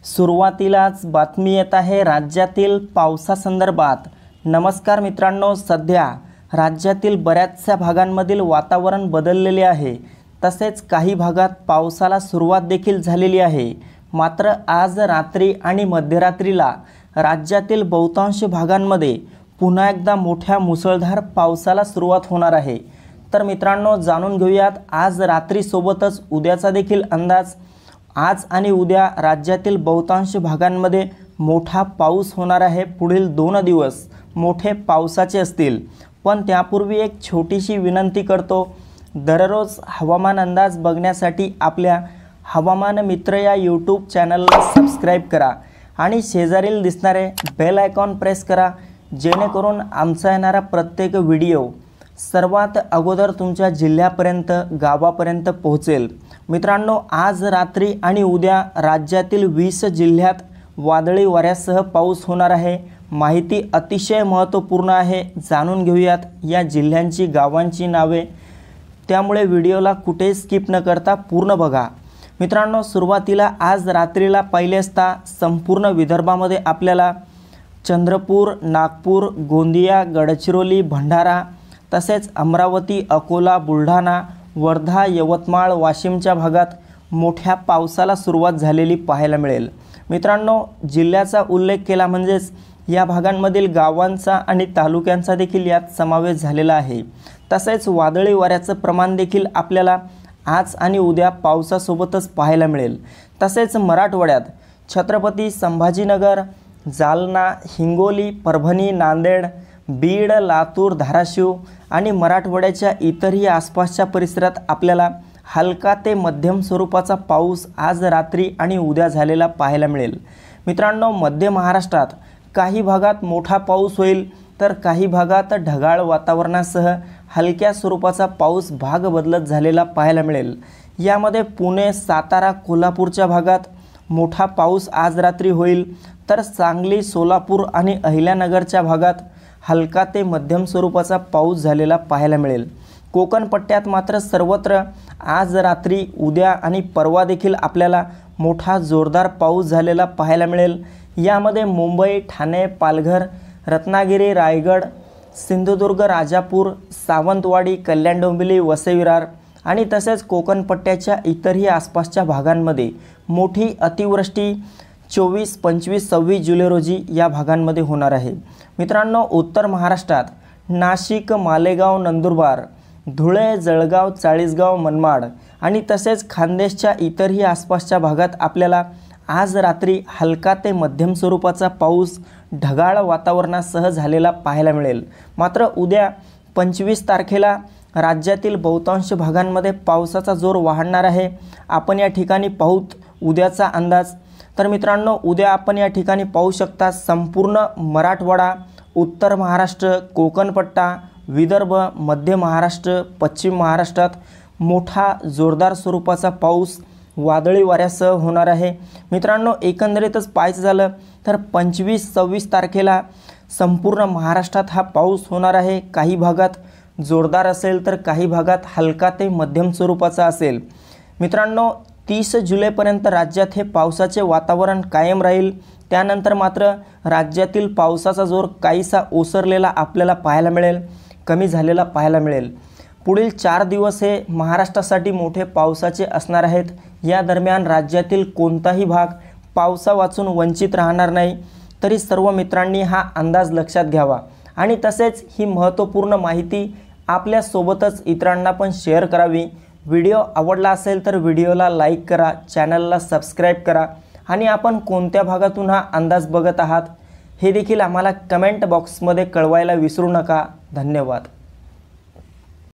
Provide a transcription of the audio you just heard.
सुरुवातीलाच बातमी येत आहे राज्यातील पावसासंदर्भात। नमस्कार मित्रांनो, सध्या राज्यातील बऱ्याचशा भागांमधील वातावरण बदललेले आहे। तसेच काही भागात पावसाला सुरुवात देखील झालेली आहे। मात्र आज रात्री आणि मध्यरात्रीला राज्यातील बहुतांश भागांमध्ये पुन्हा एकदा मोठ्या मुसळधार पावसाला सुरुवात होणार आहे। तर मित्रांनो, जाणून घेऊयात आज रात्री सोबतच उद्याचा देखील अंदाज। आज आणि उद्या राज्यातील बहुतांश भागांमध्ये मोठा पाऊस होणार आहे। पुढील 2 दिवस मोठे पावसाचे असतील। पण त्यापूर्वी एक छोटीशी विनंती करतो, दररोज हवामान अंदाज बघण्यासाठी आपल्या हवामान मित्र या यूट्यूब चॅनलला सबस्क्राइब करा आणि शेजारील दिसणारे बेल आयकॉन प्रेस करा, जेणेकरून आमचा येणारा प्रत्येक व्हिडिओ सर्वात अगोदर तुमच्या जिल्ह्यापर्यंत गावापर्यंत पोहोचेल। मित्रांनो, आज रात्री आणि उद्या राज्यातील 20 जिल्ह्यात वादळी वाऱ्यासह पाऊस होणार आहे। माहिती अतिशय महत्त्वपूर्ण आहे, जाणून घेऊयात या जिल्ह्यांची गावांची नावे। त्यामुळे व्हिडिओला कुठे स्किप न करता पूर्ण बघा। मित्रांनो, सुरुवातीला आज रात्रीला पाहिले असता संपूर्ण विदर्भामध्ये आपल्याला चंद्रपूर, नागपूर, गोंदिया, गडचिरोली, भंडारा तसेच अमरावती, अकोला, बुलढाणा, वर्धा, यवतमाळ, वाशिमच्या भागात मोठ्या पावसाला सुरुवात झालेली पाहायला मिळेल। मित्रांनो, जिल्ह्याचा उल्लेख केला म्हणजेच या भागांमधील गावांचा आणि तालुक्यांचा देखील यात समावेश झालेला आहे। तसेच वादळी वाऱ्याचं प्रमाण देखील आपल्याला आज आणि उद्या पावसासोबतच पाहायला मिळेल। तसेच मराठवाड्यात छत्रपती संभाजीनगर, जालना, हिंगोली, परभणी, नांदेड, बीड, लातूर, धाराशिव आणि मराठवाड्याच्या इतरही आसपासच्या परिसरात आपल्याला हलका ते मध्यम स्वरूपाचा पाऊस आज रात्री आणि उद्या झालेला पाहायला मिळेल। मित्रांनो, मध्य महाराष्ट्रात काही भागात मोठा पाऊस होईल, तर काही भागात ढगाळ वातावरणासह हलक्या स्वरूपाचा पाऊस भाग बदलत झालेला पाहायला मिळेल। यामध्ये पुणे, सातारा, कोल्हापूरच्या भागात मोठा पाऊस आज रात्री होईल, तर सांगली, सोलापूर आणि अहिल्यानगरच्या भागात हलका ते मध्यम स्वरूपाचा पाऊस झालेला पाहायला मिळेल। कोकण पट्ट्यात मात्र सर्वत्र आज रात्री, उद्या आणि परवा देखील आपल्याला मोठा जोरदार पाऊस झालेला पाहायला मिळेल। यामध्ये मुंबई, ठाणे, पालघर, रत्नागिरी, रायगड, सिंधुदुर्ग, राजापूर, सावंतवाडी, कल्याण डोंबिवली, वसई विरार आणि तसेच कोकण पट्ट्याच्या इतरही आसपासच्या भागांमध्ये मोठी अतिवृष्टी 24, 25, 26 जुलै रोजी या भागांमध्ये होणार आहे। मित्रांनो, उत्तर महाराष्ट्रात नाशिक, मालेगाव, नंदुरबार, धुळे, जळगाव, चाळीसगाव, मनमाड आणि तसेच खानदेशच्या इतरही आसपासच्या भागात आपल्याला आज रात्री हलका ते मध्यम स्वरूपाचा पाऊस ढगाळ वातावरणासह झालेला पाहायला मिळेल। मात्र उद्या 25 तारखेला राज्यातील बहुतांश भागांमध्ये पावसाचा जोर वाढणार आहे। आपण या ठिकाणी पाहूत उद्याचा अंदाज। तर मित्रांनो, उद्या आपण या ठिकाणी पाहू शकता संपूर्ण मराठवाडा, उत्तर महाराष्ट्र, कोकण पट्टा, विदर्भ, मध्य महाराष्ट्र, पश्चिम महाराष्ट्रात मोठा जोरदार स्वरूपाचा पाऊस वादळी वाऱ्यासह होणार आहे। मित्रांनो, एकंदरीतच पाहायचं झालं तर 25-26 तारखेला संपूर्ण महाराष्ट्रात हा पाऊस होणार आहे। काही भागात जोरदार असेल, तर काही भागात हलका ते मध्यम स्वरूपाचा असेल। मित्रांनो, 30 जुलैपर्यंत राज्यात हे पावसाचे वातावरण कायम राहील। त्यानंतर मात्र राज्यातील पावसाचा जोर काहीसा ओसरलेला आपल्याला पाहायला मिळेल, कमी झालेला पाहायला मिळेल। पुढील 4 दिवस हे महाराष्ट्रासाठी मोठे पावसाचे असणार आहेत। या दरम्यान राज्यातील कोणताही भाग पावसावाचून वंचित राहणार नाही। तरी सर्व मित्रांनी हा अंदाज लक्षात घ्यावा आणि तसेच ही महत्त्वपूर्ण माहिती आपल्यासोबतच इतरांना पण शेअर करावी। व्हिडिओ आवडला असेल तर व्हिडिओला लाईक करा, चॅनलला सबस्क्राईब करा आणि आपण कोणत्या भागातून हा अंदाज बघत आहात हे देखील आम्हाला कमेंट बॉक्समध्ये कळवायला विसरू नका। धन्यवाद।